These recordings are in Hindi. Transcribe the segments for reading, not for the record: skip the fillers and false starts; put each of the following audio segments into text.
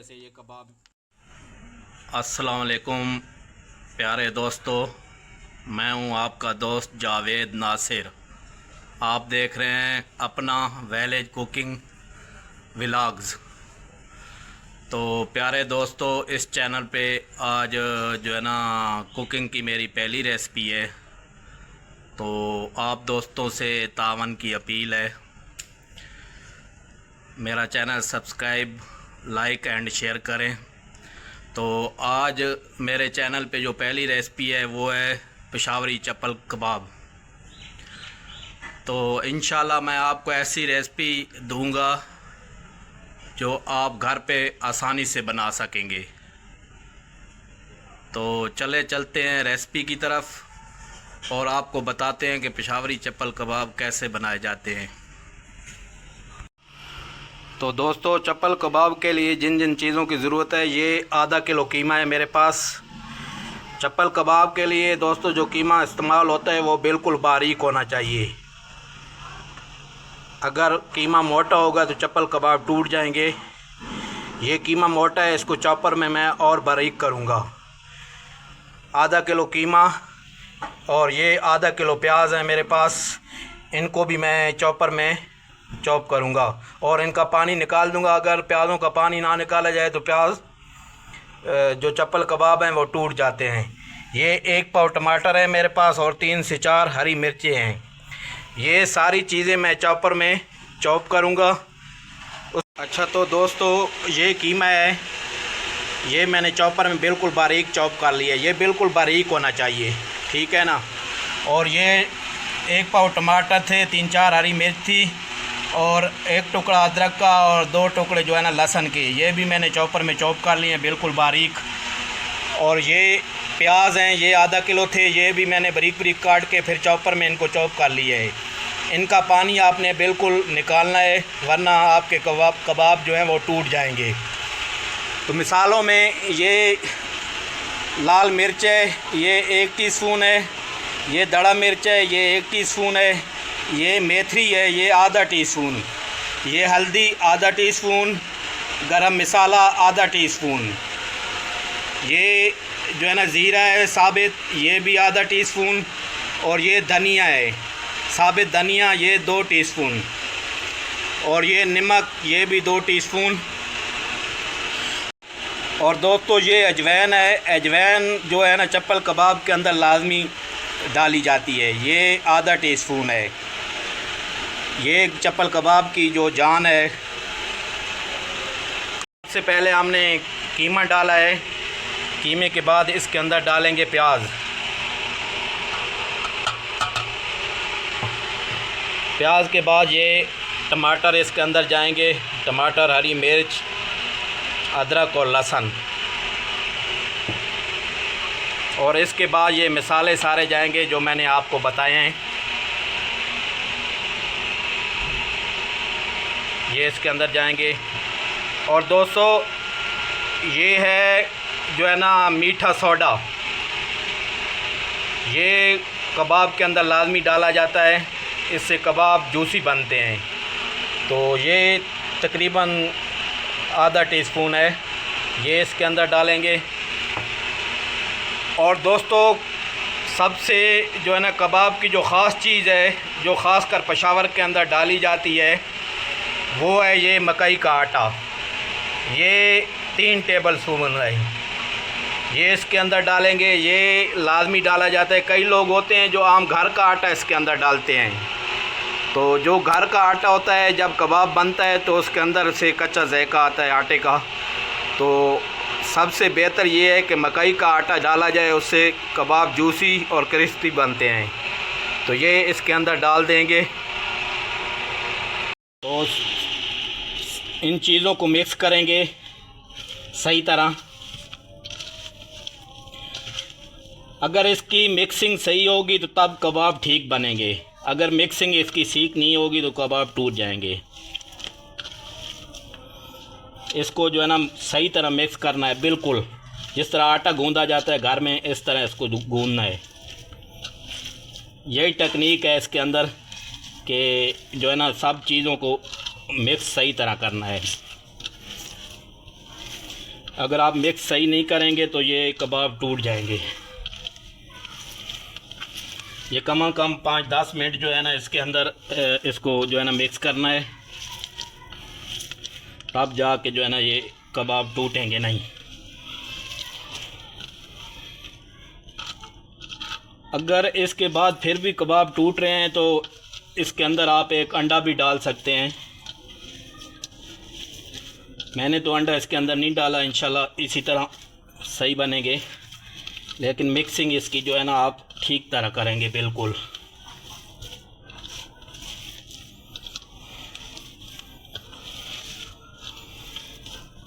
से ये कबाब। अस्सलाम वालेकुम प्यारे दोस्तों, मैं हूं आपका दोस्त जावेद नासिर। आप देख रहे हैं अपना विलेज कुकिंग व्लॉग्स। तो प्यारे दोस्तों, इस चैनल पे आज जो है ना कुकिंग की मेरी पहली रेसिपी है। तो आप दोस्तों से तावन की अपील है, मेरा channel subscribe, like and share करें। तो आज मेरे चैनल पे जो पहली रेसिपी है वो है पेशावरी चप्पल कबाब। तो इंशाल्लाह मैं आपको ऐसी रेसिपी दूंगा जो आप घर पे आसानी से बना सकेंगे। तो चलते हैं रेसिपी की तरफ और आपको बताते हैं कि पेशावरी चप्पल कबाब कैसे बनाए जाते हैं। तो दोस्तों, चप्पल कबाब के लिए जिन जिन चीज़ों की ज़रूरत है, ये आधा किलो कीमा है मेरे पास। चप्पल कबाब के लिए दोस्तों जो कीमा इस्तेमाल होता है वो बिल्कुल बारीक होना चाहिए। अगर कीमा मोटा होगा तो चप्पल कबाब टूट जाएंगे। ये कीमा मोटा है, इसको चॉपर में मैं और बारीक करूँगा। आधा किलो कीमा और ये आधा किलो प्याज है मेरे पास, इनको भी मैं चॉपर में चॉप करूँगा और इनका पानी निकाल दूँगा। अगर प्याज़ों का पानी ना निकाला जाए तो प्याज जो चप्पल कबाब हैं वो टूट जाते हैं। ये 1 पाव टमाटर है मेरे पास और 3 से 4 हरी मिर्चें हैं। ये सारी चीज़ें मैं चॉपर में चॉप करूँगा। अच्छा, तो दोस्तों ये कीमा है, ये मैंने चॉपर में बिल्कुल बारीक चॉप कर लिया है। ये बिल्कुल बारीक होना चाहिए, ठीक है ना। और ये 1 पाव टमाटर थे, 3-4 हरी मिर्च थी और 1 टुकड़ा अदरक का और 2 टुकड़े जो है ना लहसुन के, ये भी मैंने चॉपर में चॉप कर लिए हैं बिल्कुल बारीक। और ये प्याज हैं, ये आधा किलो थे, ये भी मैंने बारीक बारीक काट के फिर चॉपर में इनको चॉप कर लिया है। इनका पानी आपने बिल्कुल निकालना है, वरना आपके कबाब जो हैं वो टूट जाएंगे। तो मिसालों में ये लाल मिर्च है, ये 1 टीस्पून है। ये दड़ा मिर्च है, ये 1 टीस्पून है। ये मेथी है, ये आधा टीस्पून। ये हल्दी आधा टीस्पून। गरम मसाला आधा टीस्पून। ये जो है ना ज़ीरा है साबित, ये भी आधा टीस्पून। और ये धनिया है साबित धनिया, ये 2 टीस्पून। और ये नमक, ये भी 2 टीस्पून। और दोस्तों ये अजवाइन है, अजवाइन जो है ना चप्पल कबाब के अंदर लाजमी डाली जाती है, ये आधा टीस्पून है। ये चप्पल कबाब की जो जान है। सबसे पहले हमने कीमा डाला है, कीमे के बाद इसके अंदर डालेंगे प्याज। प्याज के बाद ये टमाटर इसके अंदर जाएंगे, टमाटर, हरी मिर्च, अदरक और लहसुन। और इसके बाद ये मसाले सारे जाएंगे जो मैंने आपको बताए हैं। ये इसके अंदर जाएंगे। और दोस्तों ये है जो है ना मीठा सोडा, ये कबाब के अंदर लाजमी डाला जाता है, इससे कबाब जूसी बनते हैं। तो ये तकरीबन आधा टीस्पून है, ये इसके अंदर डालेंगे। और दोस्तों सबसे जो है ना कबाब की जो ख़ास चीज़ है, जो ख़ास कर पेशावर के अंदर डाली जाती है, वो है ये मकई का आटा। ये 3 टेबल स्पून है, ये इसके अंदर डालेंगे। ये लाजमी डाला जाता है। कई लोग होते हैं जो आम घर का आटा इसके अंदर डालते हैं। तो जो घर का आटा होता है, जब कबाब बनता है तो उसके अंदर से कच्चा जायका आता है आटे का। तो सबसे बेहतर ये है कि मकई का आटा डाला जाए, उससे कबाब जूसी और क्रिस्पी बनते हैं। तो ये इसके अंदर डाल देंगे। तो इन चीज़ों को मिक्स करेंगे सही तरह। अगर इसकी मिक्सिंग सही होगी तो तब कबाब ठीक बनेंगे, अगर मिक्सिंग इसकी ठीक नहीं होगी तो कबाब टूट जाएंगे। इसको जो है ना सही तरह मिक्स करना है, बिल्कुल जिस तरह आटा गूंदा जाता है घर में, इस तरह इसको गूंदना है। यही टेक्निक है इसके अंदर कि जो है ना सब चीज़ों को मिक्स सही तरह करना है। अगर आप मिक्स सही नहीं करेंगे तो ये कबाब टूट जाएंगे। ये कम से कम 5-10 मिनट जो है ना इसके अंदर इसको जो है ना मिक्स करना है, तब जाके जो है ना ये कबाब टूटेंगे नहीं। अगर इसके बाद फिर भी कबाब टूट रहे हैं तो इसके अंदर आप एक अंडा भी डाल सकते हैं। मैंने तो अंडा इसके अंदर नहीं डाला, इंशाल्लाह इसी तरह सही बनेंगे। लेकिन मिक्सिंग इसकी जो है ना आप ठीक तरह करेंगे बिल्कुल।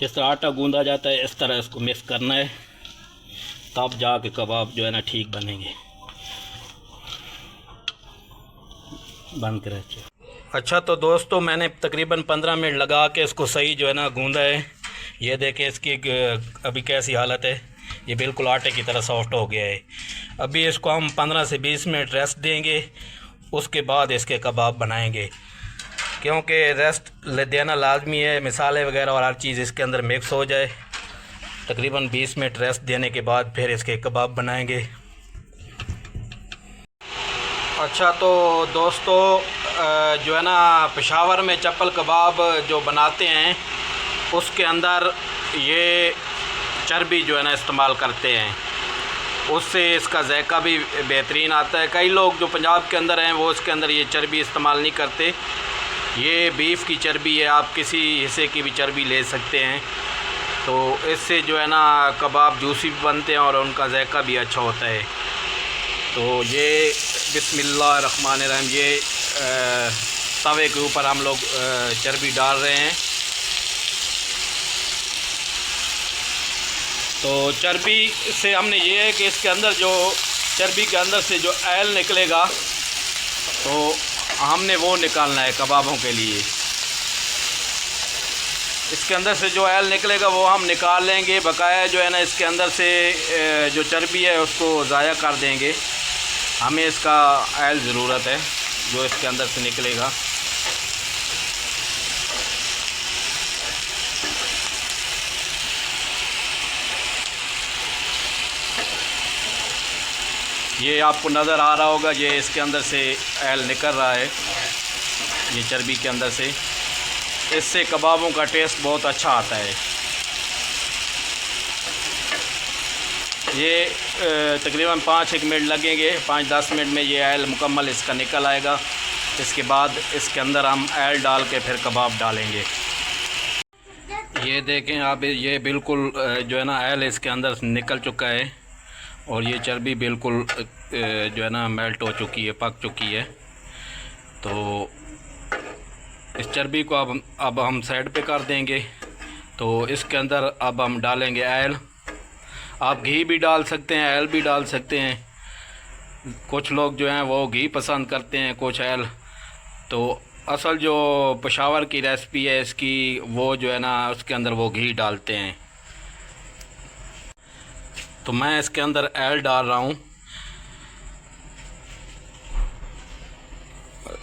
जिस तरह आटा गूंदा जाता है इस तरह इसको मिक्स करना है, तब जाके कबाब जो है ना ठीक बनेंगे। बंद करें। अच्छा तो दोस्तों मैंने तकरीबन 15 मिनट लगा के इसको सही जो है ना गूंदा है। ये देखें इसकी अभी कैसी हालत है, ये बिल्कुल आटे की तरह सॉफ्ट हो गया है। अभी इसको हम 15 से 20 मिनट रेस्ट देंगे, उसके बाद इसके कबाब बनाएंगे, क्योंकि रेस्ट देना लाजमी है, मिसाले वगैरह और हर चीज़ इसके अंदर मिक्स हो जाए। तकरीबन 20 मिनट रेस्ट देने के बाद फिर इसके कबाब बनाएंगे। अच्छा तो दोस्तों जो है ना पेशावर में चप्पल कबाब जो बनाते हैं उसके अंदर ये चर्बी जो है ना इस्तेमाल करते हैं, उससे इसका जायका भी बेहतरीन आता है। कई लोग जो पंजाब के अंदर हैं वो इसके अंदर ये चर्बी इस्तेमाल नहीं करते। ये बीफ की चर्बी है, आप किसी हिस्से की भी चर्बी ले सकते हैं, तो इससे जो है ना कबाब जूसी भी बनते हैं और उनका जायका भी अच्छा होता है। तो ये बिस्मिल्लाहिर्रहमानिर्रहीम ये तवे के ऊपर हम लोग चर्बी डाल रहे हैं। तो चर्बी से हमने ये है कि इसके अंदर जो चर्बी के अंदर से जो ऑयल निकलेगा तो हमने वो निकालना है कबाबों के लिए। इसके अंदर से जो ऑयल निकलेगा वो हम निकाल लेंगे, बकाया जो है ना इसके अंदर से जो चर्बी है उसको ज़ाया कर देंगे। हमें इसका ऑयल ज़रूरत है जो इसके अंदर से निकलेगा। ये आपको नज़र आ रहा होगा, ये इसके अंदर से ऑयल निकल रहा है, ये चर्बी के अंदर से। इससे कबाबों का टेस्ट बहुत अच्छा आता है। ये तकरीबन 5-1 मिनट लगेंगे, 5-10 मिनट में ये ऑयल मुकम्मल इसका निकल आएगा। इसके बाद इसके अंदर हम ऑयल डाल के फिर कबाब डालेंगे। ये देखें आप, ये बिल्कुल जो है ना ऑयल इसके अंदर निकल चुका है और ये चर्बी बिल्कुल जो है ना मेल्ट हो चुकी है, पक चुकी है। तो इस चर्बी को अब हम साइड पे कर देंगे। तो इसके अंदर अब हम डालेंगे ऑयल। आप घी भी डाल सकते हैं, ऑयल भी डाल सकते हैं। कुछ लोग जो हैं वो घी पसंद करते हैं, कुछ ऑयल। तो असल जो पेशावर की रेसिपी है इसकी, वो जो है ना उसके अंदर वो घी डालते हैं। तो मैं इसके अंदर ऑयल डाल रहा हूँ।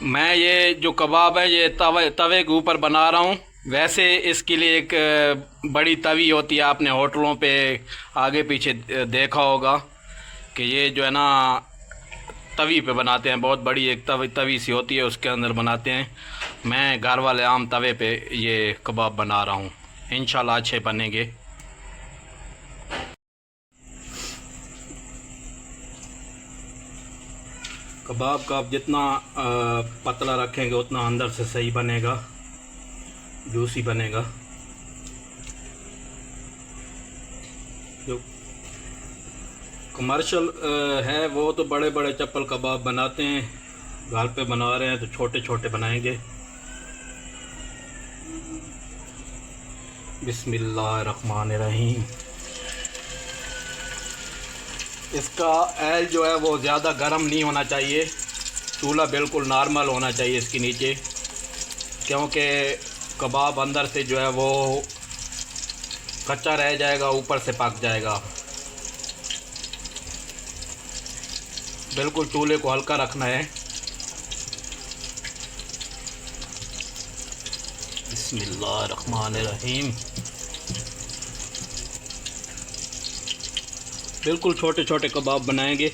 मैं ये जो कबाब है ये तवे के ऊपर बना रहा हूँ। वैसे इसके लिए एक बड़ी तवी होती है, आपने होटलों पे आगे पीछे देखा होगा कि ये जो है ना तवी पे बनाते हैं, बहुत बड़ी एक तवी सी होती है, उसके अंदर बनाते हैं। मैं घर वाले आम तवे पे ये कबाब बना रहा हूँ, इंशाल्लाह अच्छे बनेंगे। कबाब का आप जितना पतला रखेंगे उतना अंदर से सही बनेगा, जूसी बनेगा। जो कमर्शियल है वो तो बड़े बड़े चप्पल कबाब बनाते हैं, घर पे बना रहे हैं तो छोटे छोटे बनाएंगे। बिस्मिल्लाहिर्रहमानिर्रहीम। इसका ऑयल जो है वो ज़्यादा गर्म नहीं होना चाहिए, चूल्हा बिल्कुल नॉर्मल होना चाहिए इसके नीचे, क्योंकि कबाब अंदर से जो है वो कच्चा रह जाएगा, ऊपर से पक जाएगा। बिल्कुल चूल्हे को हल्का रखना है। बिस्मिल्लाहिर्रहमानिर्रहीम। बिल्कुल छोटे छोटे कबाब बनाएंगे।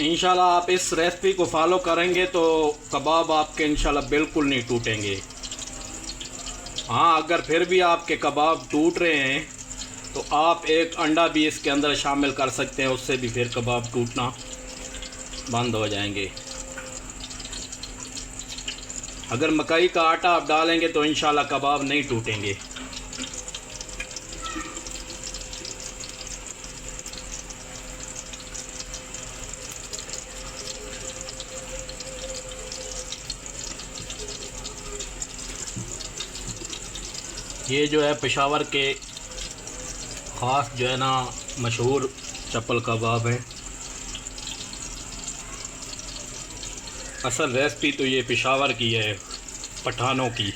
इंशाल्लाह आप इस रेसिपी को फॉलो करेंगे तो कबाब आपके इंशाल्लाह बिल्कुल नहीं टूटेंगे। हाँ, अगर फिर भी आपके कबाब टूट रहे हैं तो आप एक अंडा भी इसके अंदर शामिल कर सकते हैं, उससे भी फिर कबाब टूटना बंद हो जाएंगे। अगर मकई का आटा आप डालेंगे तो इंशाल्लाह कबाब नहीं टूटेंगे। ये जो है पेशावर के ख़ास जो है ना मशहूर चप्पल कबाब है। असल रेसिपी तो ये पेशावर की है, पठानों की।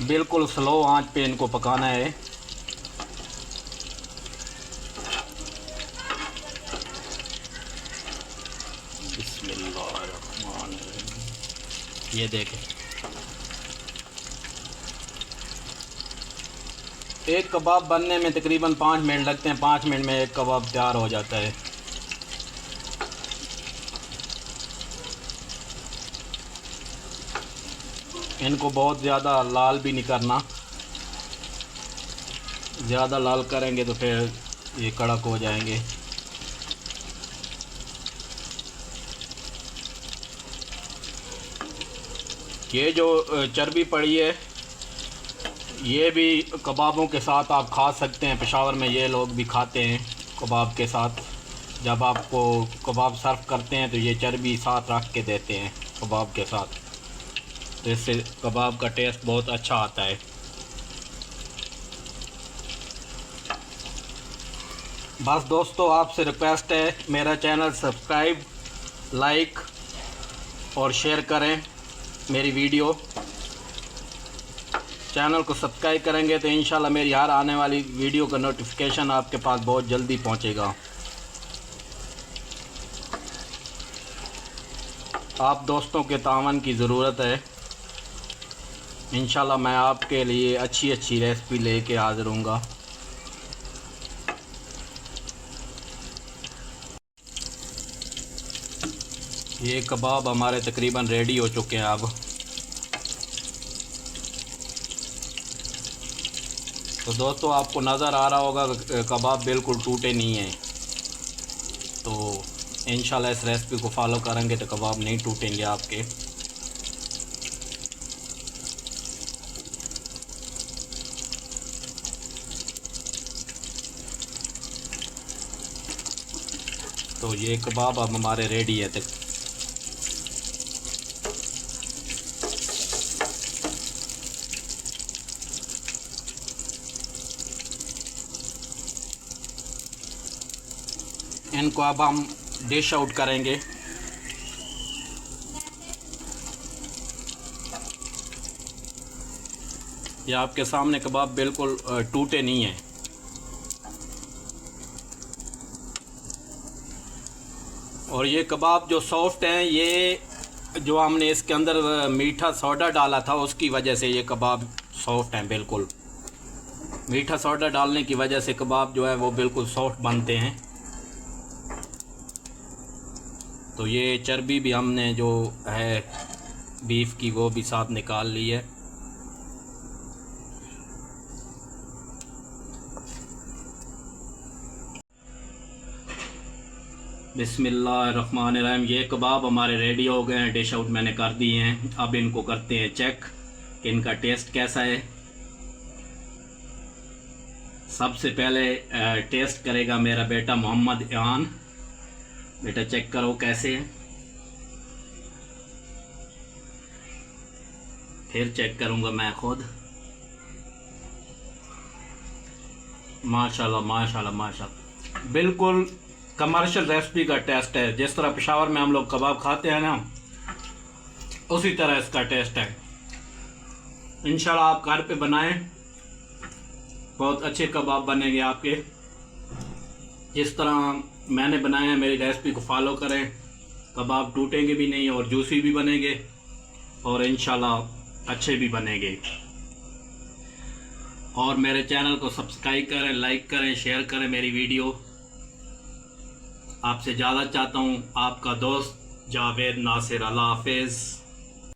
बिल्कुल स्लो आंच पे इनको पकाना है। बिस्मिल्लाहिर्रहमानिर्रहीम। ये देखें, एक कबाब बनने में तकरीबन 5 मिनट लगते हैं। 5 मिनट में एक कबाब तैयार हो जाता है। इनको बहुत ज़्यादा लाल भी नहीं करना, ज़्यादा लाल करेंगे तो फिर ये कड़क हो जाएंगे। ये जो चर्बी पड़ी है ये भी कबाबों के साथ आप खा सकते हैं। पेशावर में ये लोग भी खाते हैं कबाब के साथ। जब आपको कबाब सर्व करते हैं तो ये चर्बी साथ रख के देते हैं कबाब के साथ, तो इससे कबाब का टेस्ट बहुत अच्छा आता है। बस दोस्तों, आपसे रिक्वेस्ट है, मेरा चैनल सब्सक्राइब, लाइक और शेयर करें मेरी वीडियो। चैनल को सब्सक्राइब करेंगे तो इंशाल्लाह मेरी हर आने वाली वीडियो का नोटिफिकेशन आपके पास बहुत जल्दी पहुंचेगा। आप दोस्तों के तावन की ज़रूरत है। इंशाल्लाह मैं आपके लिए अच्छी अच्छी रेसिपी लेके हाज़िर हूँगा। ये कबाब हमारे तकरीबन रेडी हो चुके हैं अब। तो दोस्तों, आपको नज़र आ रहा होगा कबाब बिल्कुल टूटे नहीं हैं। तो इंशाल्लाह इस रेसिपी को फॉलो करेंगे तो कबाब नहीं टूटेंगे आपके। तो ये कबाब अब हमारे रेडी है। तक इनको अब हम डिश आउट करेंगे। ये आपके सामने कबाब बिल्कुल टूटे नहीं हैं। और ये कबाब जो सॉफ्ट हैं, ये जो हमने इसके अंदर मीठा सोडा डाला था उसकी वजह से ये कबाब सॉफ्ट हैं। बिल्कुल मीठा सोडा डालने की वजह से कबाब जो है वो बिल्कुल सॉफ्ट बनते हैं। तो ये चर्बी भी हमने जो है बीफ की वो भी साथ निकाल ली है। बिस्मिल्लाहिर्रहमानिर्रहीम। ये कबाब हमारे रेडी हो गए हैं, डिश आउट मैंने कर दिए हैं। अब इनको करते हैं चेक कि इनका टेस्ट कैसा है। सबसे पहले टेस्ट करेगा मेरा बेटा मोहम्मद ईमान। बेटा चेक करो कैसे है। फिर चेक करूंगा मैं खुद। माशाल्लाह माशाल्लाह माशाल्लाह, बिल्कुल कमर्शियल रेसिपी का टेस्ट है। जिस तरह पेशावर में हम लोग कबाब खाते हैं ना, उसी तरह इसका टेस्ट है। इंशाल्लाह आप घर पे बनाएं, बहुत अच्छे कबाब बनेंगे आपके। जिस तरह मैंने बनाया है मेरी रेसिपी को फॉलो करें, कबाब टूटेंगे भी नहीं और जूसी भी बनेंगे और इंशाल्लाह अच्छे भी बनेंगे। और मेरे चैनल को सब्सक्राइब करें, लाइक करें, शेयर करें मेरी वीडियो। आपसे ज़्यादा चाहता हूँ, आपका दोस्त जावेद नासिर। अल्लाह हाफिज़।